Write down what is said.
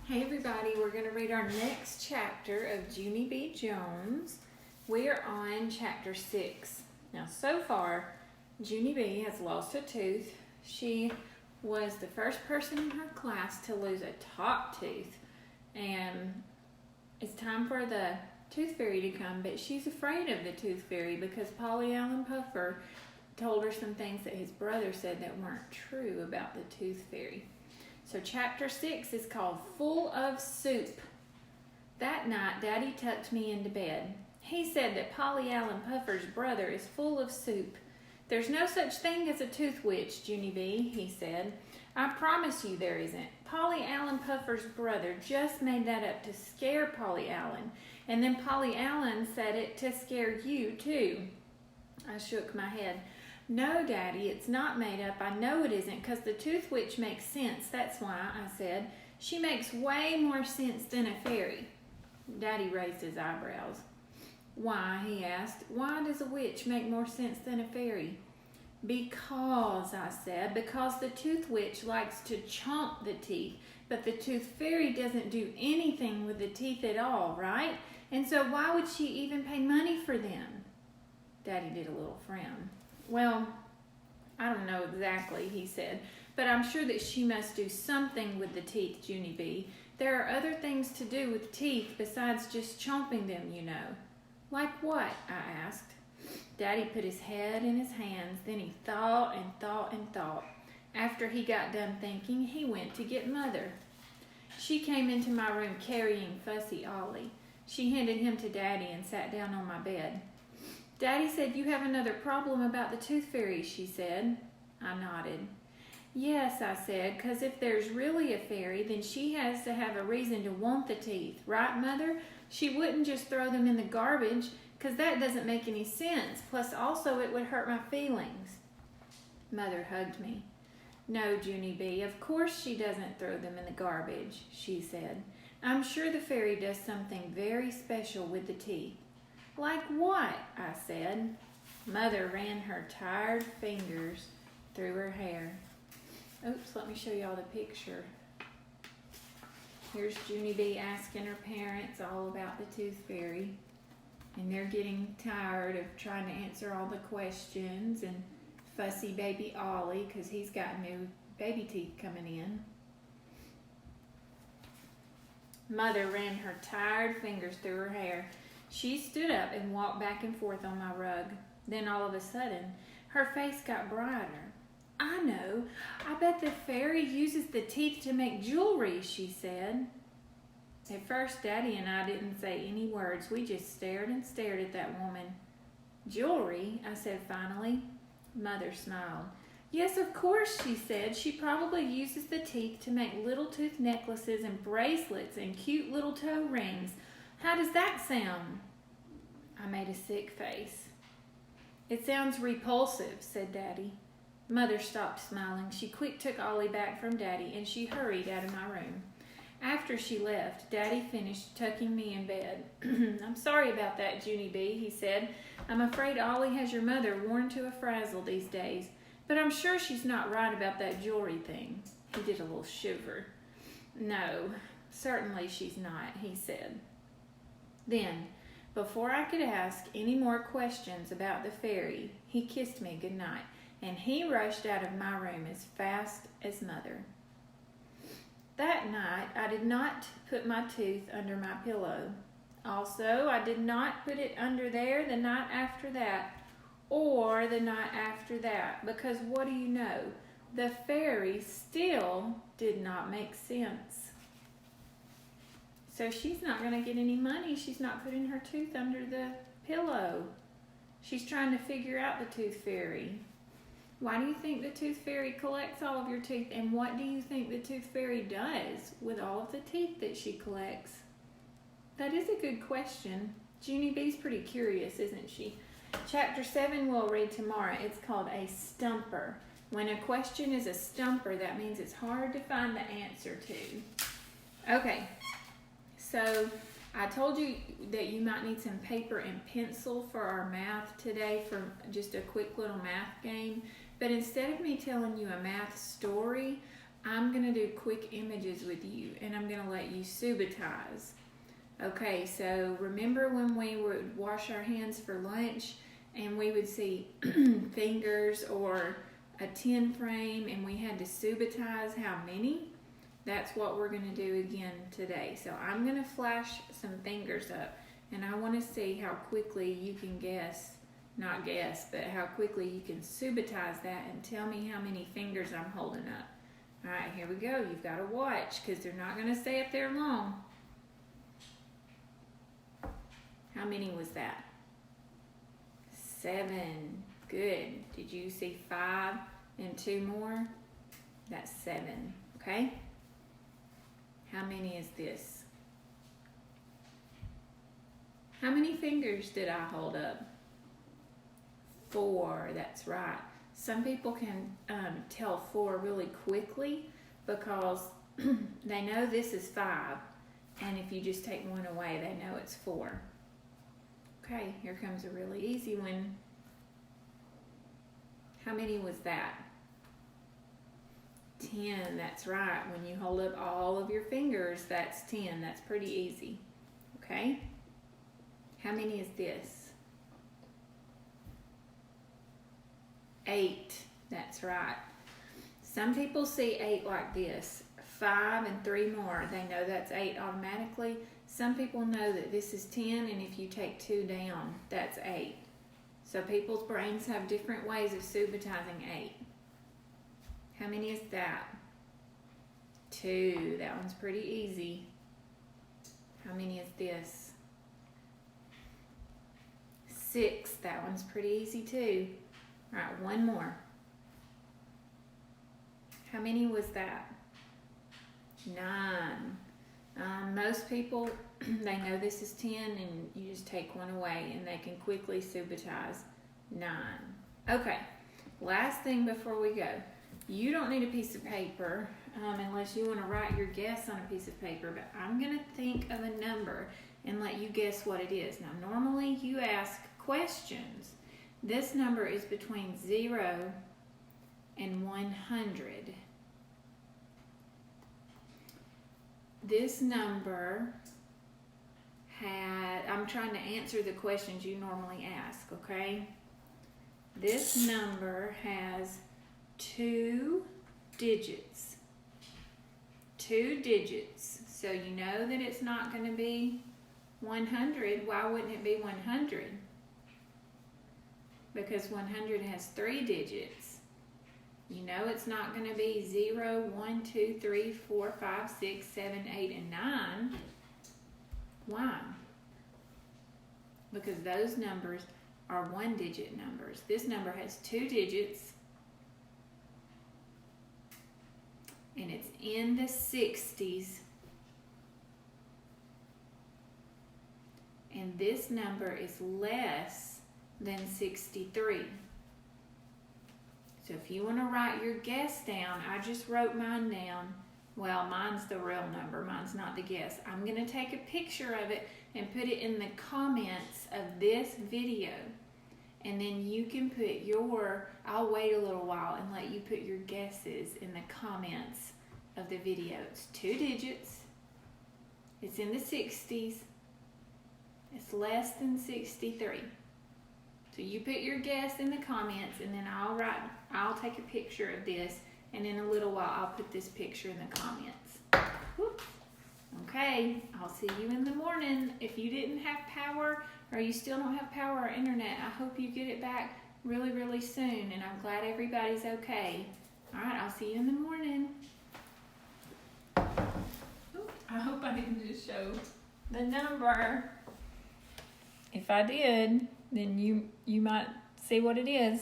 Hey everybody, we're going to read our next chapter of Junie B. Jones. We are on chapter 6. Now so far, Junie B. has lost a tooth. She was the first person in her class to lose a top tooth. And it's time for the tooth fairy to come, but she's afraid of the tooth fairy because Polly Allen Puffer told her some things that his brother said that weren't true about the tooth fairy. So chapter 6 is called Full of Soup. That night, Daddy tucked me into bed. He said that Polly Allen Puffer's brother is full of soup. There's no such thing as a tooth witch, Junie B., he said. I promise you there isn't. Polly Allen Puffer's brother just made that up to scare Polly Allen. And then Polly Allen said it to scare you, too. I shook my head. No, Daddy, it's not made up. I know it isn't, because the tooth witch makes sense. That's why, I said. She makes way more sense than a fairy. Daddy raised his eyebrows. Why, he asked. Why does a witch make more sense than a fairy? Because, I said, because the tooth witch likes to chomp the teeth, but the tooth fairy doesn't do anything with the teeth at all, right? And so why would she even pay money for them? Daddy did a little frown. Well, I don't know exactly, he said, but I'm sure that she must do something with the teeth, Junie B. There are other things to do with teeth besides just chomping them, you know. Like what? I asked. Daddy put his head in his hands, then he thought and thought and thought. After he got done thinking, he went to get Mother. She came into my room carrying Fussy Ollie. She handed him to Daddy and sat down on my bed. Daddy said you have another problem about the tooth fairy, she said. I nodded. Yes, I said, because if there's really a fairy, then she has to have a reason to want the teeth, right, Mother? She wouldn't just throw them in the garbage, because that doesn't make any sense. Plus, also, it would hurt my feelings. Mother hugged me. No, Junie B., of course she doesn't throw them in the garbage, she said. I'm sure the fairy does something very special with the teeth. Like what? I said. Mother ran her tired fingers through her hair. Oops, let me show y'all the picture. Here's Junie B. asking her parents all about the tooth fairy. And they're getting tired of trying to answer all the questions. And fussy baby Ollie, because he's got new baby teeth coming in. Mother ran her tired fingers through her hair. She stood up and walked back and forth on my rug. Then all of a sudden, her face got brighter. I know. I bet the fairy uses the teeth to make jewelry, she said. At first, Daddy and I didn't say any words. We just stared and stared at that woman. Jewelry? I said finally. Mother smiled. Yes, of course, she said. She probably uses the teeth to make little tooth necklaces and bracelets and cute little toe rings. How does that sound? I made a sick face. It sounds repulsive, said Daddy. Mother stopped smiling. She quick took Ollie back from Daddy and she hurried out of my room. After she left, Daddy finished tucking me in bed. I'm sorry about that, Junie B., he said. I'm afraid Ollie has your mother worn to a frazzle these days, but I'm sure she's not right about that jewelry thing. He did a little shiver. No, certainly she's not, he said. Then, before I could ask any more questions about the fairy, he kissed me goodnight, and he rushed out of my room as fast as Mother. That night, I did not put my tooth under my pillow. Also, I did not put it under there the night after that, or the night after that, because what do you know? The fairy still did not make sense. So she's not going to get any money. She's not putting her tooth under the pillow. She's trying to figure out the tooth fairy. Why do you think the tooth fairy collects all of your teeth? And what do you think the tooth fairy does with all of the teeth that she collects? That is a good question. Junie B's pretty curious, isn't she? Chapter 7 we'll read tomorrow. It's called a stumper. When a question is a stumper, that means it's hard to find the answer to. Okay. So I told you that you might need some paper and pencil for our math today for just a quick little math game. But instead of me telling you a math story, I'm going to do quick images with you, and I'm going to let you subitize. Okay, so remember when we would wash our hands for lunch and we would see fingers or a 10 frame and we had to subitize how many? That's what we're going to do again today. So I'm going to flash some fingers up, and I want to see how quickly you can not guess, but how quickly you can subitize that and tell me how many fingers I'm holding up. All right, here we go. You've got to watch because they're not going to stay up there long. How many was that? 7. Good. Did you see 5 and 2 more? That's 7. Okay. How many is this? How many fingers did I hold up? 4. That's right. Some people can tell 4 really quickly because they know this is 5, and if you just take 1 away, they know it's 4. Okay, here comes a really easy one. How many was that? 10, that's right. When you hold up all of your fingers, that's 10. That's pretty easy. Okay? How many is this? 8, that's right. Some people see 8 like this. 5 and 3 more, they know that's 8 automatically. Some people know that this is 10, and if you take 2 down, that's 8. So people's brains have different ways of subitizing 8. How many is that? 2. That one's pretty easy. How many is this? 6. That one's pretty easy too. All right, 1 more. How many was that? 9. Most people, they know this is 10, and you just take 1 away, and they can quickly subitize 9. Okay, last thing before we go. You don't need a piece of paper unless you want to write your guess on a piece of paper, but I'm going to think of a number and let you guess what it is. Now, normally you ask questions. This number is between 0 and 100. This number I'm trying to answer the questions you normally ask, okay? This number has 2 digits. 2 digits. So you know that it's not going to be 100. Why wouldn't it be 100? Because 100 has 3 digits. You know it's not going to be 0, 1, 2, 3, 4, 5, 6, 7, 8, and 9. Why? Because those numbers are 1-digit numbers. This number has 2 digits, and it's in the 60s. And this number is less than 63. So if you want to write your guess down, I just wrote mine down. Well, mine's the real number. Mine's not the guess. I'm going to take a picture of it and put it in the comments of this video. And then you can put I'll wait a little while and let you put your guesses in the comments of the video. It's 2 digits. It's in the 60s. It's less than 63. So you put your guess in the comments, and then I'll take a picture of this, and in a little while I'll put this picture in the comments. Whoops. Okay, I'll see you in the morning. If you didn't have power, or you still don't have power or internet, I hope you get it back really, really soon, and I'm glad everybody's okay. All right, I'll see you in the morning. I hope I didn't just show the number. If I did, then you might see what it is.